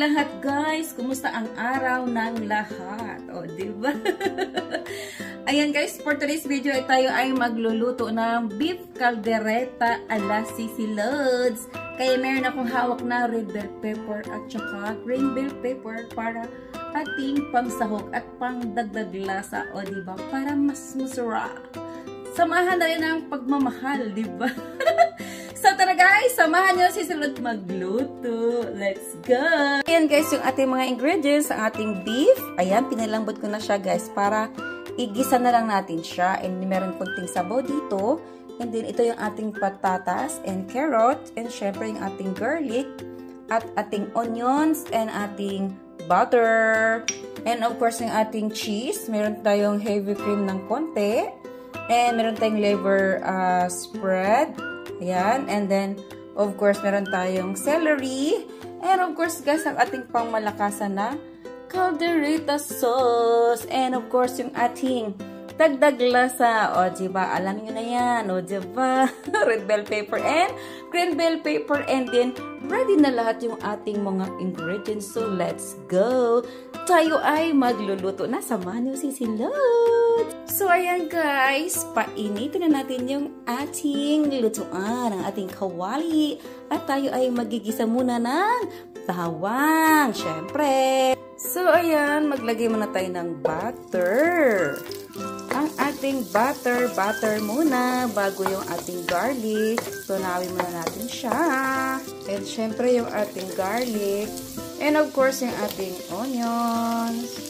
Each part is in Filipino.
lahat, guys. Kumusta ang araw ng lahat? O, diba? Ayan, guys. For today's video ay tayo ay magluluto ng beef caldereta ala Sisi Lods. Kaya meron akong hawak na red bell pepper at saka green bell pepper para ating pangsahog at pangdagdag lasa. O, diba? Para mas masarap. Samahan na rin ang pagmamahal, diba? So tara guys, samahan nyo si Silot magluto. Let's go! Ayan guys, yung ating mga ingredients, ang ating beef. Ayan, pinalambot ko na siya guys para igisa na lang natin siya. And meron konting sabaw dito. And then ito yung ating patatas and carrot. And syempre yung ating garlic. At ating onions and ating butter. And of course yung ating cheese. Meron tayong heavy cream ng konti. And meron tayong liver spread. Ayan. And then, of course, meron tayong celery. And of course, guys, ang ating pangmalakasan na caldereta sauce. And of course, yung ating dagdag lasa. O, diba? Alam nyo na yan. O, diba? Red bell pepper and green bell pepper. And then, ready na lahat yung ating mga ingredients. So, let's go! Tayo ay magluluto na. Samahan nyo si Silot! So, ayan guys, painitin na natin yung ating lutuan, ang ating kawali. At tayo ay magigisa muna ng bawang, syempre. So, ayan, maglagay muna tayo ng butter. Ang ating butter muna bago yung ating garlic. Tunawin muna natin siya. And syempre yung ating garlic. And of course, yung ating onions.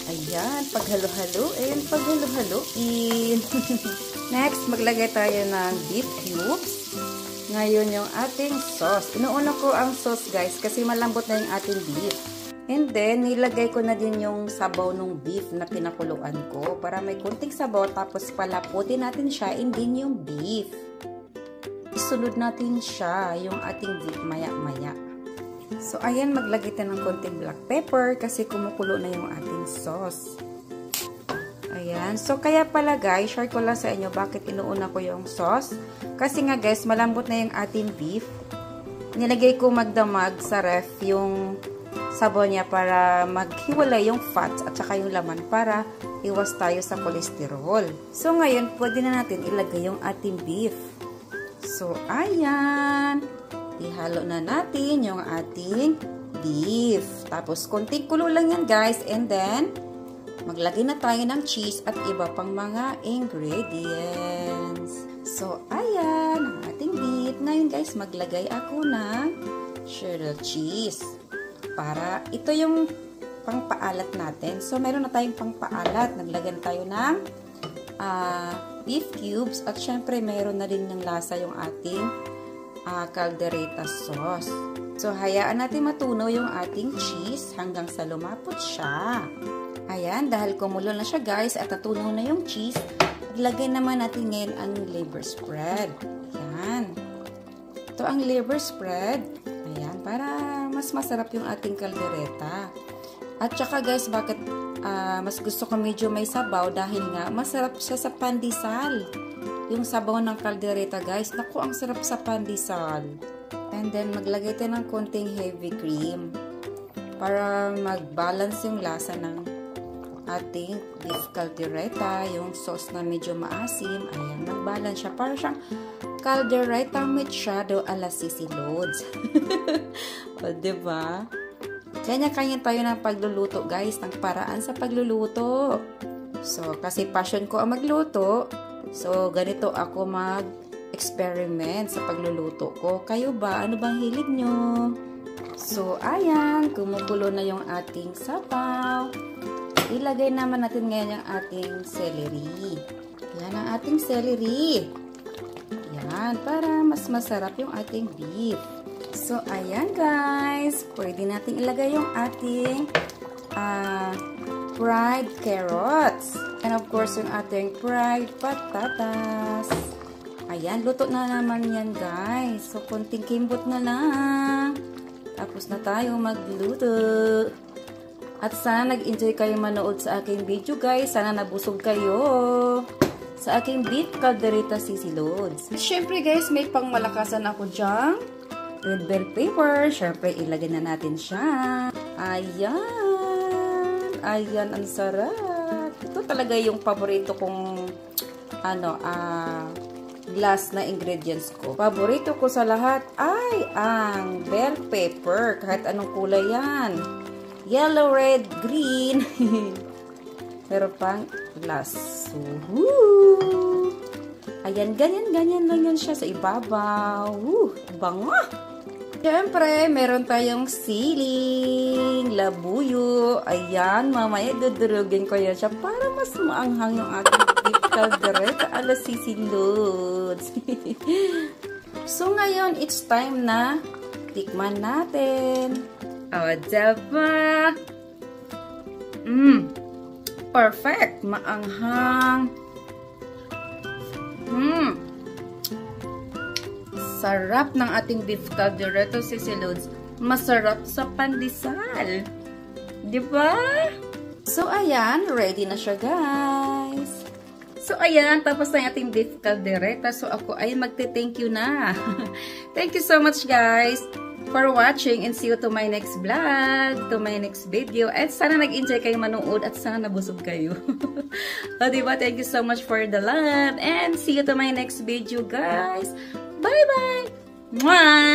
Ayan, paghalo-haloin, paghalo-haloin. Next, maglagay tayo ng beef cubes. Ngayon, yung ating sauce. Inuuna ko ang sauce, guys, kasi malambot na yung ating beef. And then, nilagay ko na din yung sabaw ng beef na pinakuluan ko para may kunting sabaw, tapos palaputin natin siya, and then yung beef. Isunod natin siya, yung ating beef maya-maya. So, ayan, maglagay tayo ng konting black pepper kasi kumukulo na yung ating sauce. Ayan. So, kaya pala guys, share ko lang sa inyo bakit inuuna ko yung sauce. Kasi nga guys, malambot na yung ating beef. Nilagay ko magdamag sa ref yung sabaw niya para maghiwalay yung fats at saka yung laman para iwas tayo sa cholesterol. So, ngayon, pwede na natin ilagay yung ating beef. So, ayan. Ihalo na natin yung ating beef. Tapos, konting kulo lang yan, guys. And then, maglagay na tayo ng cheese at iba pang mga ingredients. So, ayan, ang ating beef. Ngayon, guys, maglagay ako ng cheddar cheese. Para, ito yung pangpaalat natin. So, meron na tayong pangpaalat. Naglagay na tayo ng beef cubes. At, syempre, meron na din ng lasa yung ating caldereta sauce. So, hayaan natin matunaw yung ating cheese hanggang sa lumapot siya. Ayan, dahil kumulo na siya guys at natunaw na yung cheese, ilagay naman natin ngayon ang liver spread. Ayan. Ito ang liver spread. Ayan, para mas masarap yung ating caldereta. At saka guys, bakit mas gusto ko medyo may sabaw dahil nga masarap siya sa pandesal. Yung sabaw ng caldereta guys, naku, ang sarap sa pandesal. And then, maglagay tayo ng konting heavy cream para mag-balance yung lasa ng ating beef caldereta. Yung sauce na medyo maasim, ayan, mag-balance siya. Para siyang caldereta machado ala Sisi Lods. O, diba? Kanya-kanya tayo ng pagluluto guys, ng paraan sa pagluluto. So, kasi passion ko ang magluto, so, ganito ako mag-experiment sa pagluluto ko. Kayo ba? Ano bang hilig nyo? So, ayan. Kumukulo na yung ating sabaw. Ilagay naman natin ngayon yung ating celery. Yan ang ating celery. Yan. Para mas masarap yung ating beef. So, ayan guys. Pwede natin ilagay yung ating fried carrots. And of course, yung ating fried patatas. Ayan, luto na naman yan, guys. So, konting kimbot na lang. Tapos na tayo magluto. At sana nag-enjoy kayo manood sa aking video, guys. Sana nabusog kayo sa aking beef caldereta Sisi Lods. Siyempre, guys, may pangmalakasan ako dyan. red bell pepper. Syempre, ilagay na natin siya. Ayan. Ayan, ang sarap. Ito talaga yung paborito kong glass na ingredients ko. Paborito ko sa lahat ay ang bell pepper. Kahit anong kulay yan. Yellow, red, green. Meron pang glass. Woohoo! Ayan, ganyan siya sa ibabaw. Bango! Siyempre, meron tayong siling, labuyo. Ayan, mamaya dudurugin ko yan siya para mas maanghang yung ating beef caldereta a la Sisi Lods. So, ngayon, it's time na tikman natin. O, diba? Perfect! Maanghang. Sarap ng ating beef caldereta Sisi Lods. Masarap sa pandesal. Diba? So, ayan. Ready na siya, guys. So, ayan. Tapos na yung ating beef caldereta. So, ako ay magte-thank you na. Thank you so much, guys, for watching, and see you to my next vlog, to my next video. And sana nag-enjoy kayo manood at sana nabusog kayo. O, diba? Thank you so much for the love, and see you to my next video, guys. Bye-bye! Mwah!